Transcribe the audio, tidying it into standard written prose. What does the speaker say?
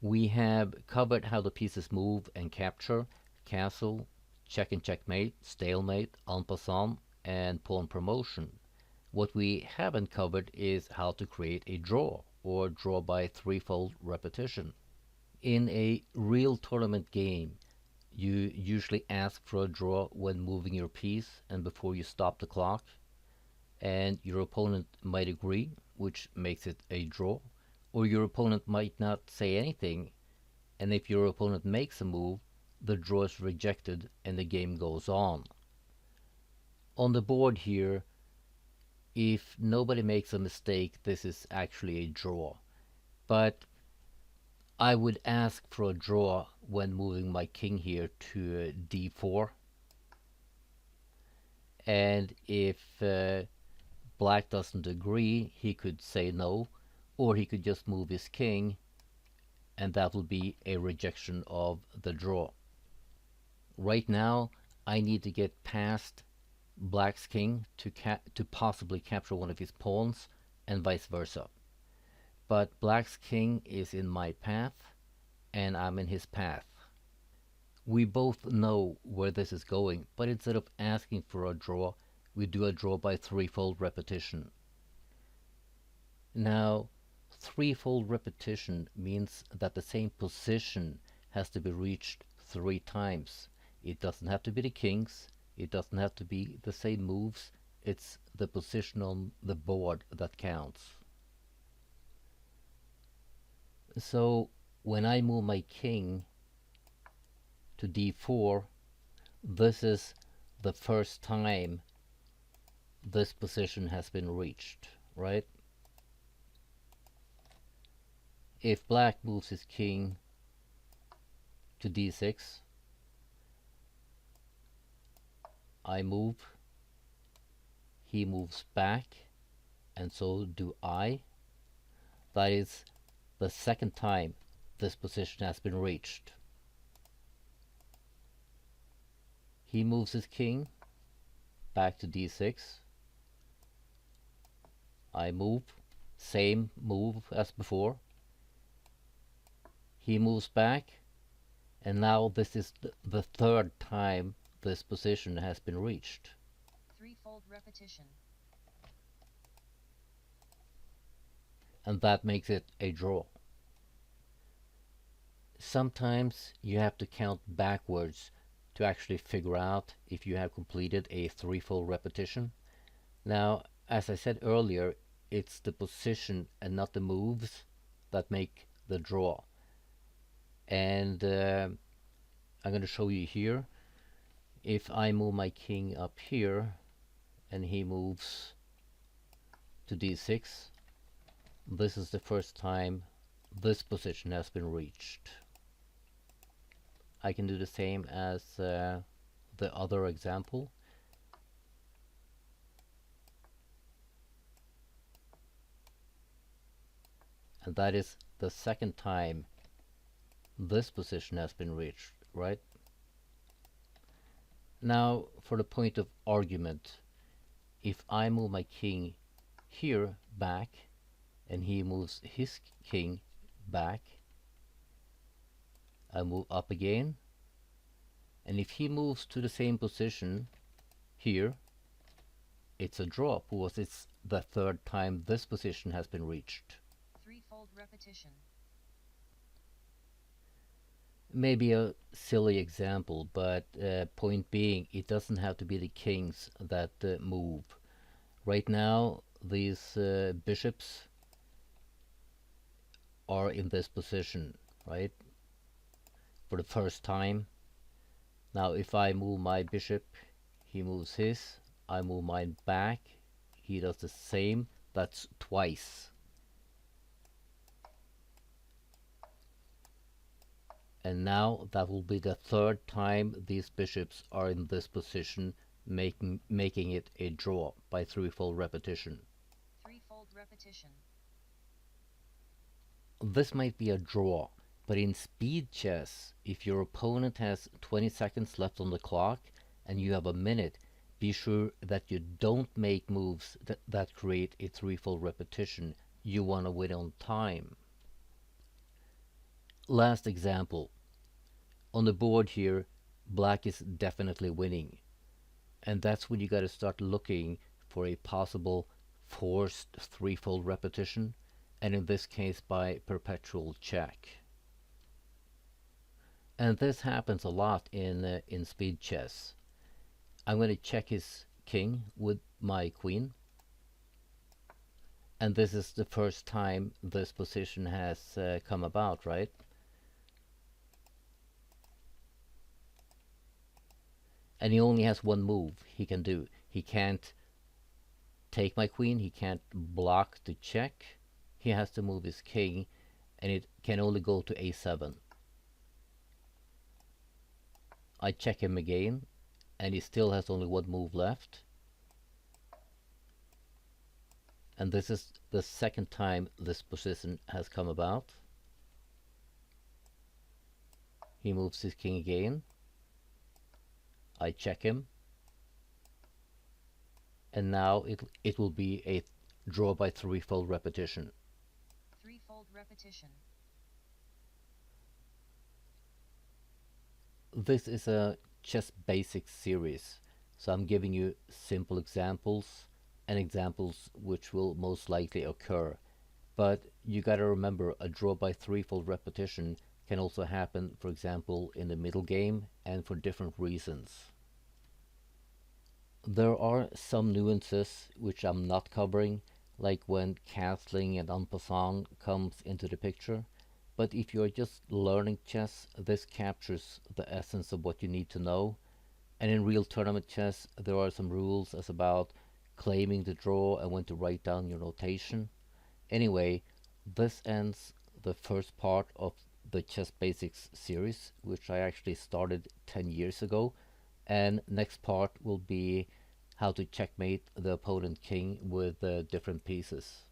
We have covered how the pieces move and capture, castle, check and checkmate, stalemate, en passant, and pawn promotion. What we haven't covered is how to create a draw, or draw by threefold repetition. In a real tournament game, you usually ask for a draw when moving your piece and before you stop the clock, and your opponent might agree, which makes it a draw, or your opponent might not say anything, and if your opponent makes a move, the draw is rejected and the game goes on. On the board here, if nobody makes a mistake, this is actually a draw. But I would ask for a draw when moving my king here to d4. And if black doesn't agree, he could say no, or he could just move his king, and that will be a rejection of the draw. Right now, I need to get past black's king to possibly capture one of his pawns, and vice versa. But black's king is in my path, and I'm in his path. We both know where this is going, but instead of asking for a draw, we do a draw by threefold repetition. Now, threefold repetition means that the same position has to be reached 3 times. It doesn't have to be the kings, it doesn't have to be the same moves, it's the position on the board that counts. So when I move my king to d4, this is the first time this position has been reached, right? If black moves his king to d6, I move, he moves back, and so do I. That is the second time this position has been reached. He moves his king back to d6. I move, same move as before. He moves back, and now this is the third time this position has been reached. Threefold repetition. And that makes it a draw. Sometimes you have to count backwards to actually figure out if you have completed a threefold repetition. Now, as I said earlier, it's the position and not the moves that make the draw. And I'm going to show you here. If I move my king up here and he moves to d6, this is the first time this position has been reached. I can do the same as the other example. And that is the second time this position has been reached, right? Now, for the point of argument, if I move my king here back, and he moves his king back, I move up again, and if he moves to the same position here, it's a draw because it's the third time this position has been reached. Threefold repetition. Maybe a silly example, but point being, it doesn't have to be the kings that move. Right now, these bishops are in this position, right? For the first time. Now, if I move my bishop, he moves his, I move mine back, he does the same, that's twice. And now that will be the third time these bishops are in this position, making it a draw by threefold repetition. Threefold repetition. This might be a draw, but in speed chess, if your opponent has 20 seconds left on the clock and you have a minute, be sure that you don't make moves that create a threefold repetition. You want to win on time. Last example. On the board here, black is definitely winning. And that's when you got to start looking for a possible forced threefold repetition, and in this case by perpetual check. And this happens a lot in speed chess. I'm going to check his king with my queen, and this is the first time this position has come about, right? And he only has one move he can do. He can't take my queen, he can't block the check. He has to move his king, and it can only go to a7. I check him again, and he still has only one move left. And this is the second time this position has come about. He moves his king again. I check him. And now it will be a draw by threefold repetition. Threefold repetition. This is a chess basics series, so I'm giving you simple examples and examples which will most likely occur. But you gotta remember, a draw by threefold repetition can also happen, for example, in the middle game and for different reasons. There are some nuances which I'm not covering, like when castling and en passant comes into the picture. But if you're just learning chess, this captures the essence of what you need to know. And in real tournament chess, there are some rules as about claiming the draw and when to write down your notation. Anyway, this ends the first part of the Chess Basics series, which I actually started 10 years ago. And next part will be how to checkmate the opponent king with different pieces.